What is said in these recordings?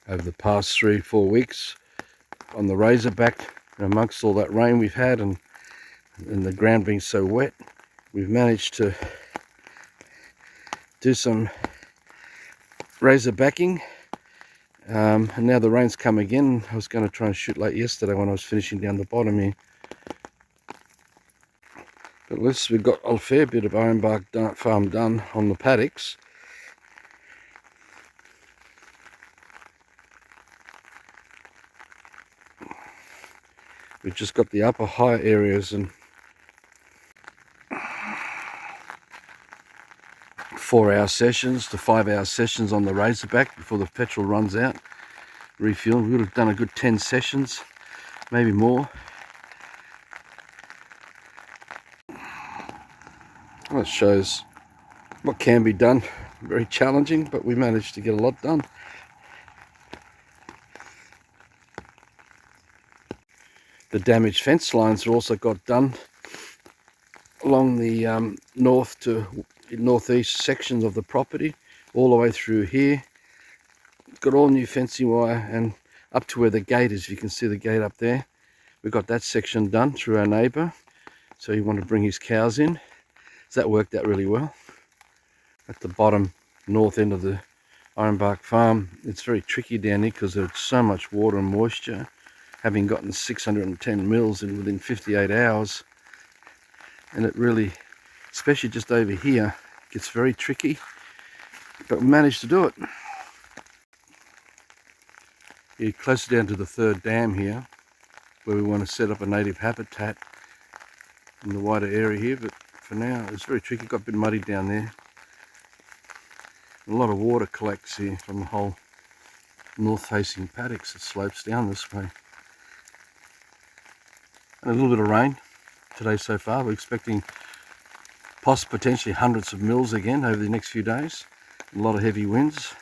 over the past 3-4 weeks on the Razorback. And amongst all that rain we've had and the ground being so wet, we've managed to do some Razorbacking. And now the rain's come again. I was going to try and shoot late yesterday when I was finishing down the bottom here. But at least we've got a fair bit of Ironbark farm done on the paddocks. We've just got the upper high areas and 4-hour sessions to 5-hour sessions on the Razorback before the petrol runs out. Refuel. We would have done a good 10 sessions, maybe more. Well, it shows what can be done. Very challenging, but we managed to get a lot done. The damaged fence lines are also got done along the north to northeast sections of the property, all the way through here. Got all new fencing wire and up to where the gate is. You can see the gate up there. We got that section done through our neighbour, so he wanted to bring his cows in. So that worked out really well. At the bottom north end of the Ironbark farm, it's very tricky down here because there's so much water and moisture. Having gotten 610 mils in within 58 hours, and it really, especially just over here, gets very tricky, but we managed to do it. You're closer down to the third dam here, where we want to set up a native habitat in the wider area here, but for now it's very tricky. Got a bit muddy down there. A lot of water collects here from the whole north facing paddocks. It slopes down this way. And a little bit of rain today so far. We're expecting potentially hundreds of mils again over the next few days. A lot of heavy winds.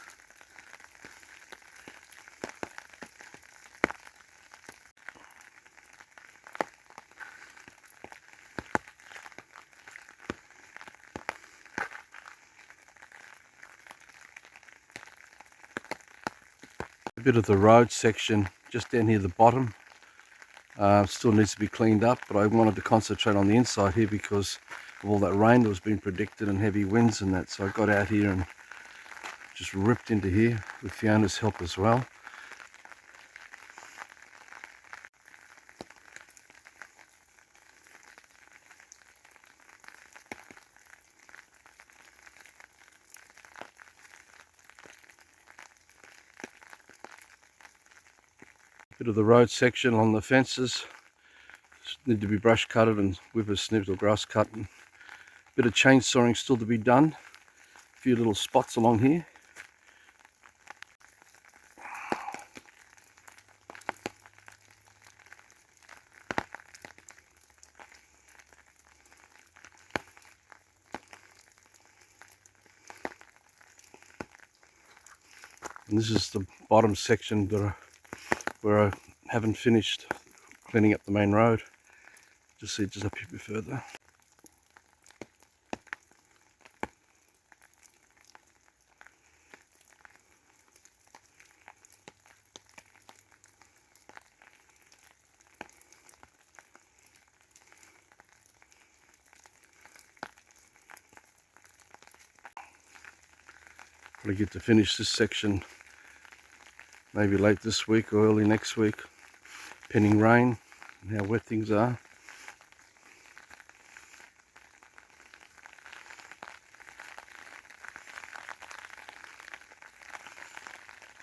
A bit of the road section just down here at the bottom still needs to be cleaned up, but I wanted to concentrate on the inside here because of all that rain that was being predicted and heavy winds and that. So I got out here and just ripped into here with Fiona's help as well. Bit of the road section on the fences need to be brush cutted and whippers snipped or grass cut. And bit of chainsawing still to be done. A few little spots along here. And this is the bottom section that where I haven't finished cleaning up the main road. Just see just up here a bit further. Probably get to finish this section maybe late this week or early next week, pending rain and how wet things are.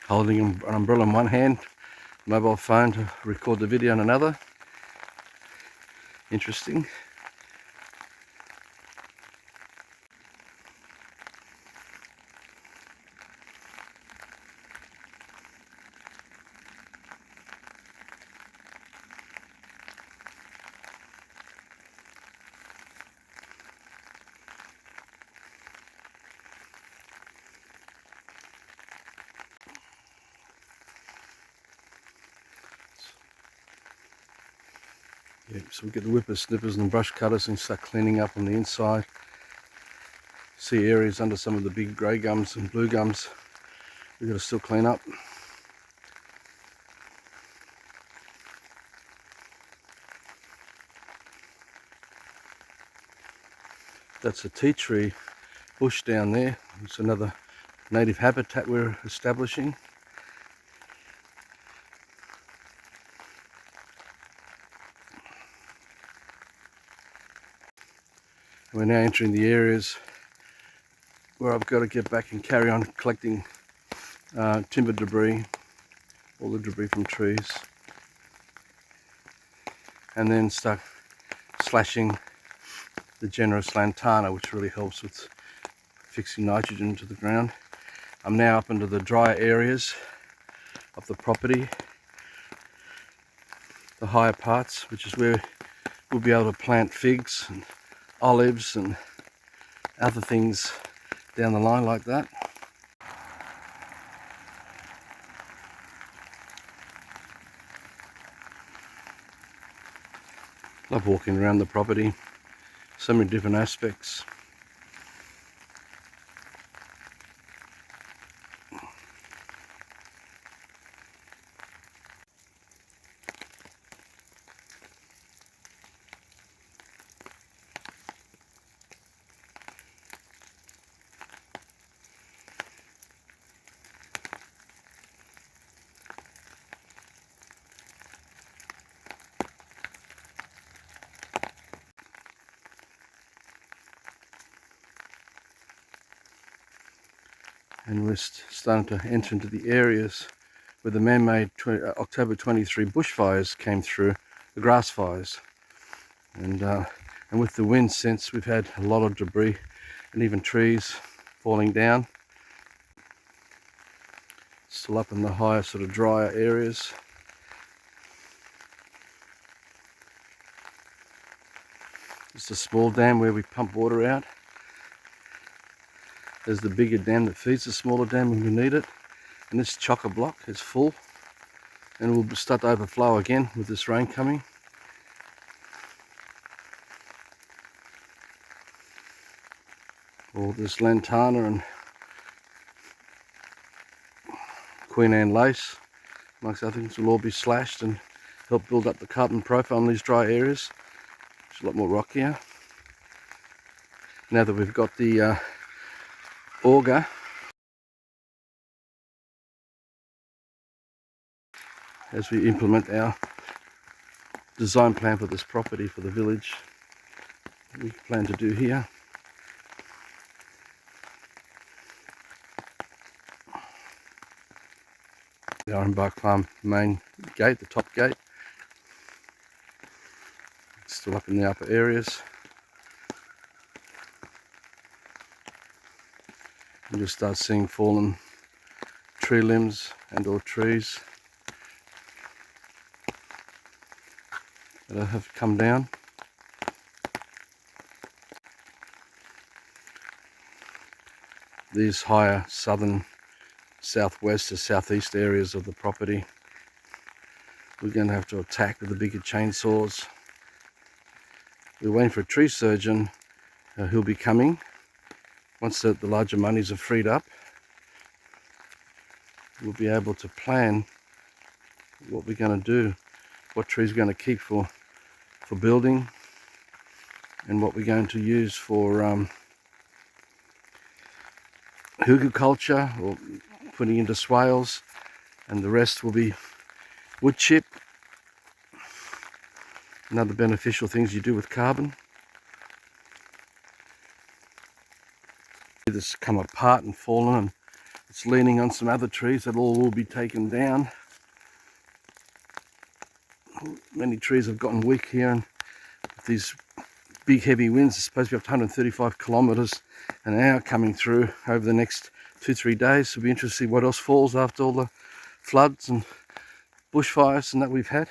Holding an umbrella in one hand, mobile phone to record the video in another. Interesting. Yeah, so we get the whippers, snippers and brush cutters and start cleaning up on the inside. See areas under some of the big grey gums and blue gums we've got to still clean up. That's a tea tree bush down there. It's another native habitat we're establishing. We're now entering the areas where I've got to get back and carry on collecting timber debris, all the debris from trees, and then start slashing the generous lantana, which really helps with fixing nitrogen into the ground. I'm now up into the drier areas of the property, the higher parts, which is where we'll be able to plant figs and olives and other things down the line like that. Love walking around the property, so many different aspects. And we're starting to enter into the areas where the man-made October 23 bushfires came through, the grass fires. And with the wind since, we've had a lot of debris and even trees falling down. Still up in the higher sort of drier areas. It's a small dam where we pump water out. There's the bigger dam that feeds the smaller dam when we need it. And this chock-a-block is full. And we'll start to overflow again with this rain coming. All this lantana and Queen Anne lace, amongst other things, will all be slashed and help build up the carbon profile in these dry areas. It's a lot more rockier. Now that we've got the auger, as we implement our design plan for this property, for the village, we plan to do here. The Ironbark farm main gate, the top gate, it's still up in the upper areas. You just start seeing fallen tree limbs and or trees that have come down. These higher southern, southwest to southeast areas of the property, we're going to have to attack with the bigger chainsaws. We're waiting for a tree surgeon who'll be coming once the larger monies are freed up. We'll be able to plan what we're going to do, what trees we're going to keep for building, and what we're going to use for hugel culture or putting into swales, and the rest will be wood chip and other beneficial things you do with carbon. This come apart and fallen, and it's leaning on some other trees that all will be taken down. Many trees have gotten weak here, and with these big heavy winds, it's supposed to be up to 135 kilometers an hour coming through over the next 2-3 days. So it'll be interesting to see what else falls after all the floods and bushfires and that we've had.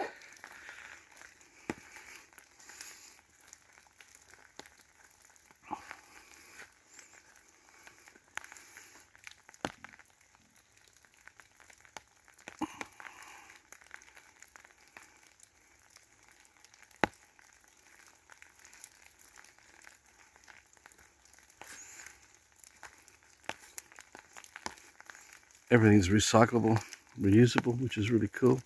Everything's recyclable, reusable, which is really cool.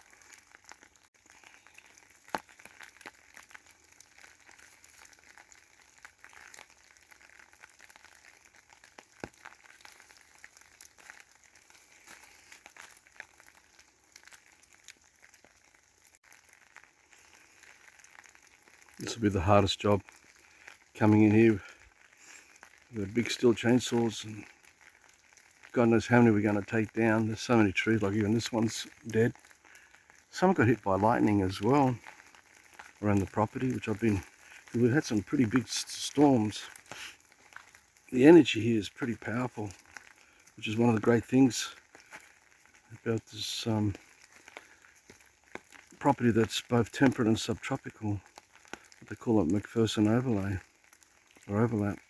This will be the hardest job, coming in here with the big steel chainsaws, and God knows how many we're going to take down. There's so many trees, like even this one's dead. Some got hit by lightning as well around the property, which we've had some pretty big storms. The energy here is pretty powerful, which is one of the great things about this property that's both temperate and subtropical. What they call it, McPherson overlay or overlap.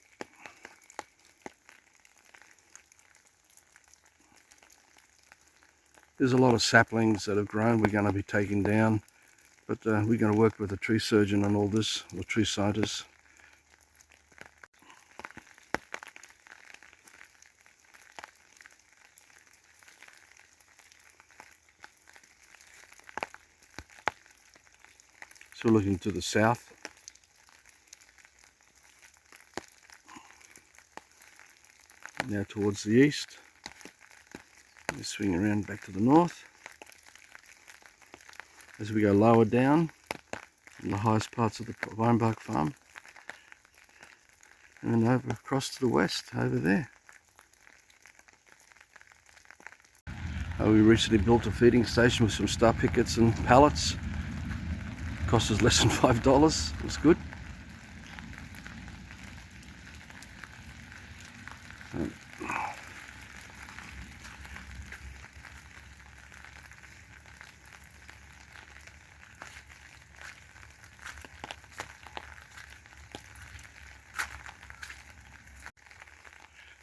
There's a lot of saplings that have grown we're going to be taking down, but we're going to work with a tree surgeon on all this, or tree scientists. So we're looking to the south. Now towards the east. We swing around back to the north. As we go lower down in the highest parts of the Ironbark farm. And then over across to the west, over there. We recently built a feeding station with some star pickets and pallets. Cost us less than $5. It was good.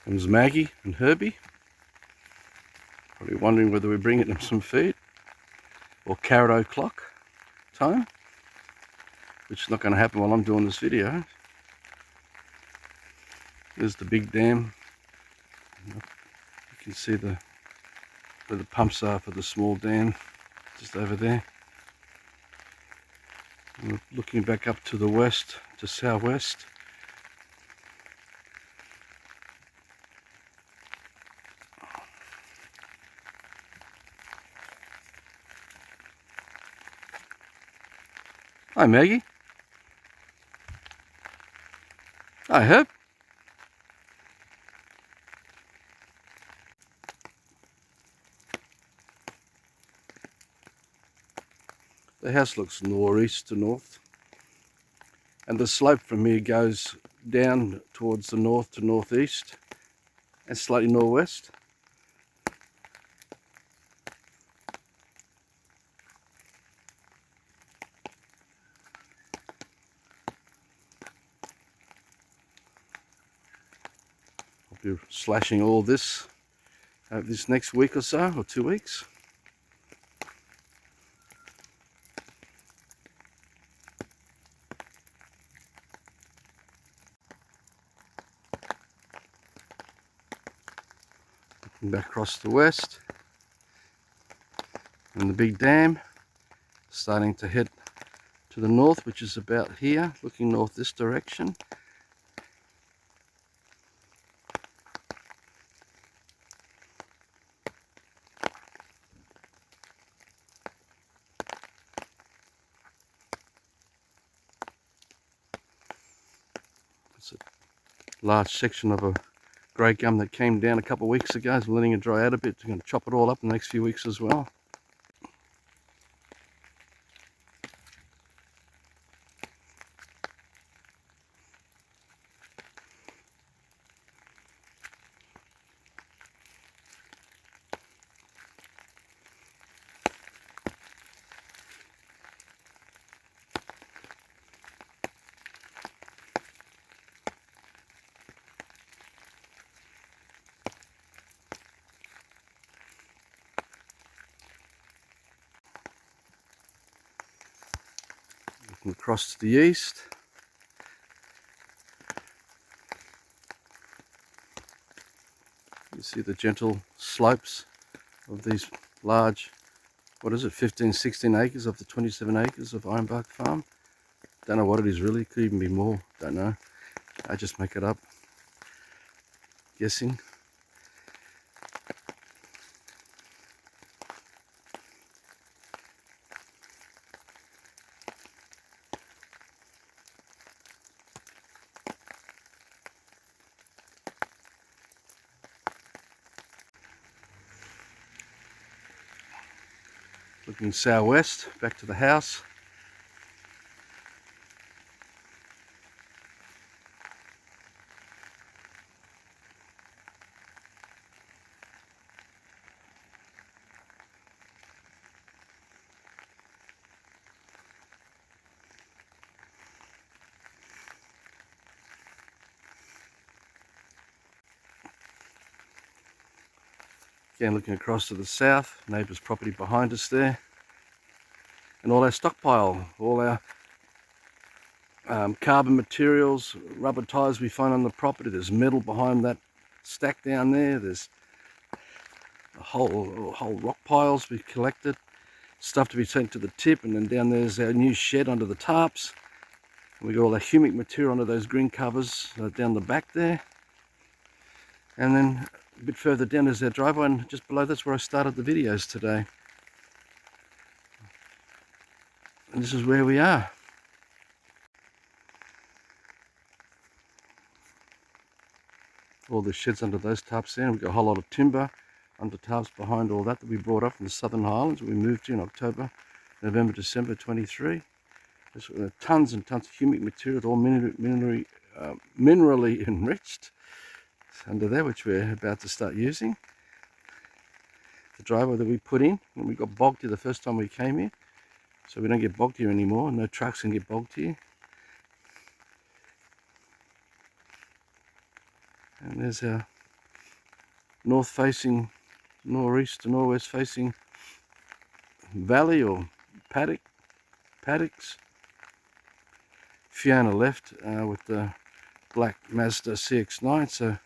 There's Maggie and Herbie. Probably wondering whether we're bringing them some feed or carrot o'clock time, which is not going to happen while I'm doing this video. There's the big dam. You can see where the pumps are for the small dam, just over there. And we're looking back up to the west, to southwest. Hi Maggie. Hi Herb. The house looks northeast to north, and the slope from here goes down towards the north to northeast and slightly northwest. I'll be slashing all this this next week or so, or 2 weeks. Back across the west, and the big dam starting to head to the north, which is about here, looking north this direction. It's a large section of a grey gum that came down a couple of weeks ago. So we're letting it dry out a bit. We're going to chop it all up in the next few weeks as well. Looking across to the east. You see the gentle slopes of these large, what is it, 15, 16 acres of the 27 acres of Ironbark farm. Don't know what it is really, could even be more, don't know. I just make it up, guessing. Looking southwest, back to the house. Again, looking across to the south, neighbour's property behind us there. And all our stockpile, all our carbon materials, rubber tyres we find on the property. There's metal behind that stack down there. There's a whole rock piles we collected. Stuff to be sent to the tip, and then down there's our new shed under the tarps. We got all the humic material under those green covers down the back there. And then a bit further down is our driveway, and just below that's where I started the videos today. And this is where we are. All the sheds under those tarps there. We've got a whole lot of timber under tarps behind all that we brought up from the Southern Highlands. We moved to in October, November, December 23. There's tons and tons of humic material, all minerally enriched under there, which we're about to start using. The driveway that we put in when we got bogged here the first time we came here, so we don't get bogged here anymore. No trucks can get bogged here. And there's our north facing, northeast to northwest facing valley or paddocks. Fiona left with the black Mazda CX-9, so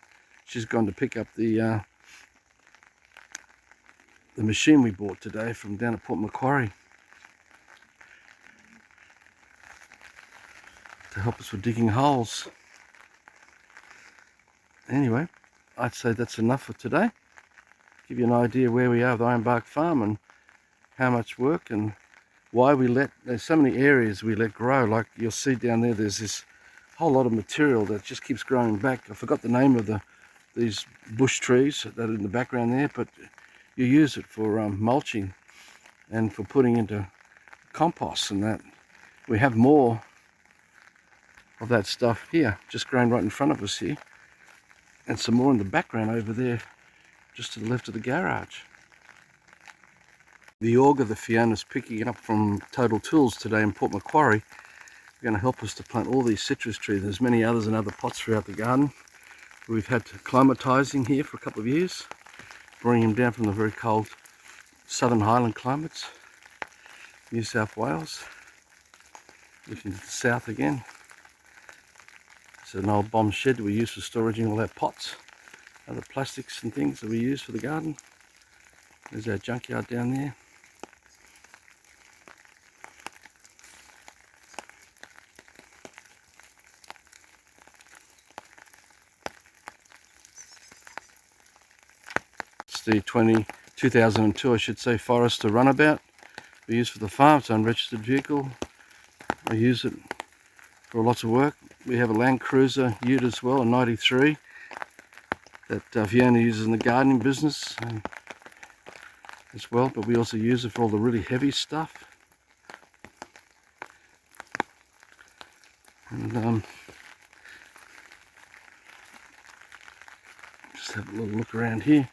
she's gone to pick up the machine we bought today from down at Port Macquarie to help us with digging holes. Anyway, I'd say that's enough for today. Give you an idea where we are with Ironbark Farm and how much work and why there's so many areas we let grow. Like you'll see down there, there's this whole lot of material that just keeps growing back. I forgot the name of these bush trees that are in the background there, but you use it for mulching and for putting into compost and that. We have more of that stuff here, just growing right in front of us here, and some more in the background over there, just to the left of the garage. The auger that Fiona's picking up from Total Tools today in Port Macquarie are going to help us to plant all these citrus trees. There's many others in other pots throughout the garden. We've had climatising here for a couple of years, bringing them down from the very cold Southern Highland climates, New South Wales. Looking to the south again. It's an old bomb shed that we use for storing all our pots, other plastics and things that we use for the garden. There's our junkyard down there. It's the 2002, I should say, Forester runabout we use for the farm. It's an unregistered vehicle. I use it for lots of work. We have a Land Cruiser ute as well, a 93, that Fiona uses in the gardening business as well, but we also use it for all the really heavy stuff. And just have a little look around here.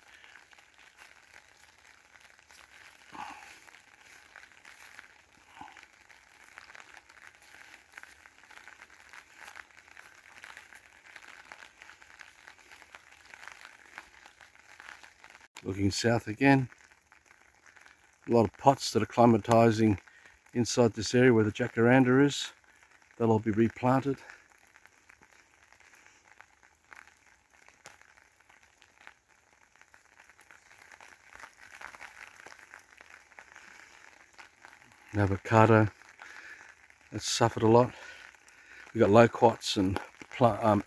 Looking south again, a lot of pots that are climatising inside this area where the jacaranda is. They'll all be replanted. An avocado that's suffered a lot. We've got loquats and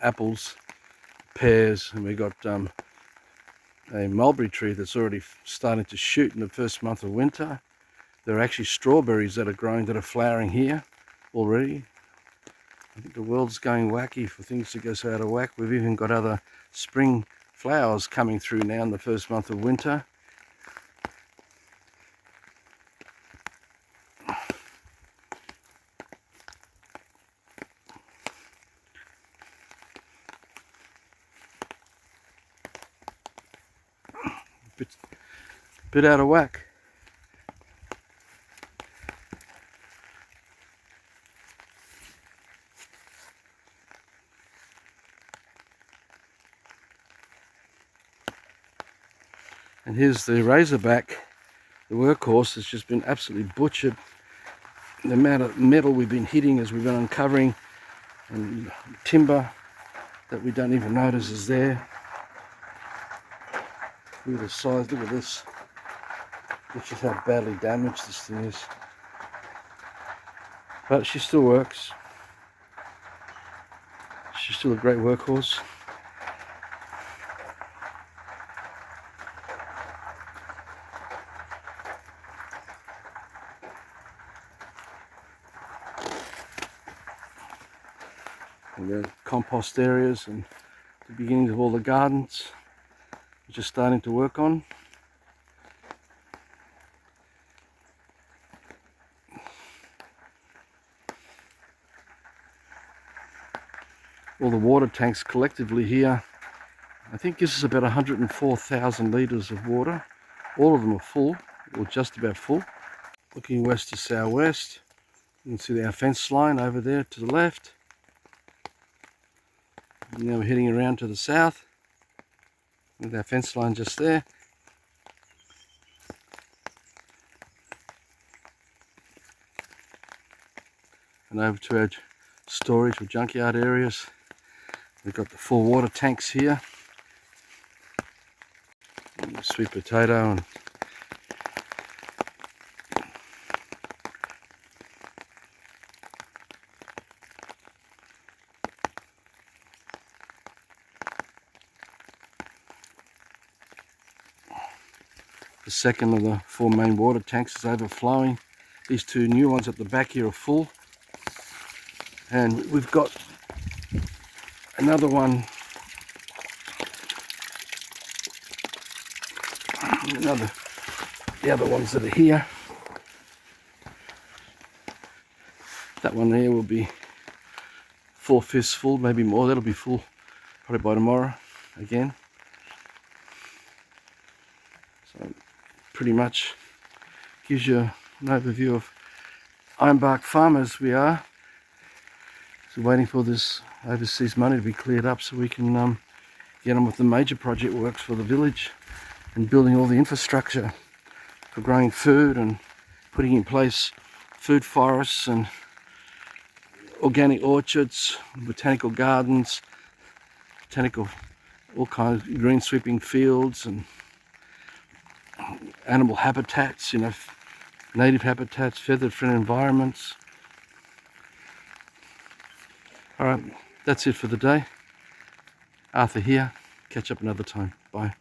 apples, pears, and we've got a mulberry tree that's already starting to shoot in the first month of winter. There are actually strawberries that are growing, that are flowering here already. I think the world's going wacky for things to go so out of whack. We've even got other spring flowers coming through now in the first month of winter. bit out of whack. And here's the Razorback, the workhorse, has just been absolutely butchered. The amount of metal we've been hitting as we've been uncovering, and timber that we don't even notice is there. Look at the size, look at this. This is how badly damaged this thing is. But she still works. She's still a great workhorse. And the compost areas and the beginnings of all the gardens we're just starting to work on. All the water tanks collectively here, I think gives us about 104,000 litres of water. All of them are full, or just about full. Looking west to southwest, you can see our fence line over there to the left. And now we're heading around to the south with our fence line just there. And over to our storage or junkyard areas. We've got the 4 water tanks here. And the sweet potato and the second of the 4 main water tanks is overflowing. These 2 new ones at the back here are full. And we've got another one, the other ones that are here. That one there will be 4/5 full, maybe more. That'll be full probably by tomorrow again. So pretty much gives you an overview of Ironbark farmers we are. So waiting for this overseas money to be cleared up so we can get on with the major project works for the village and building all the infrastructure for growing food and putting in place food forests and organic orchards, botanical gardens, all kinds of green sweeping fields and animal habitats, you know, native habitats, feathered friendly environments. Alright, that's it for the day. Arthur here. Catch up another time. Bye.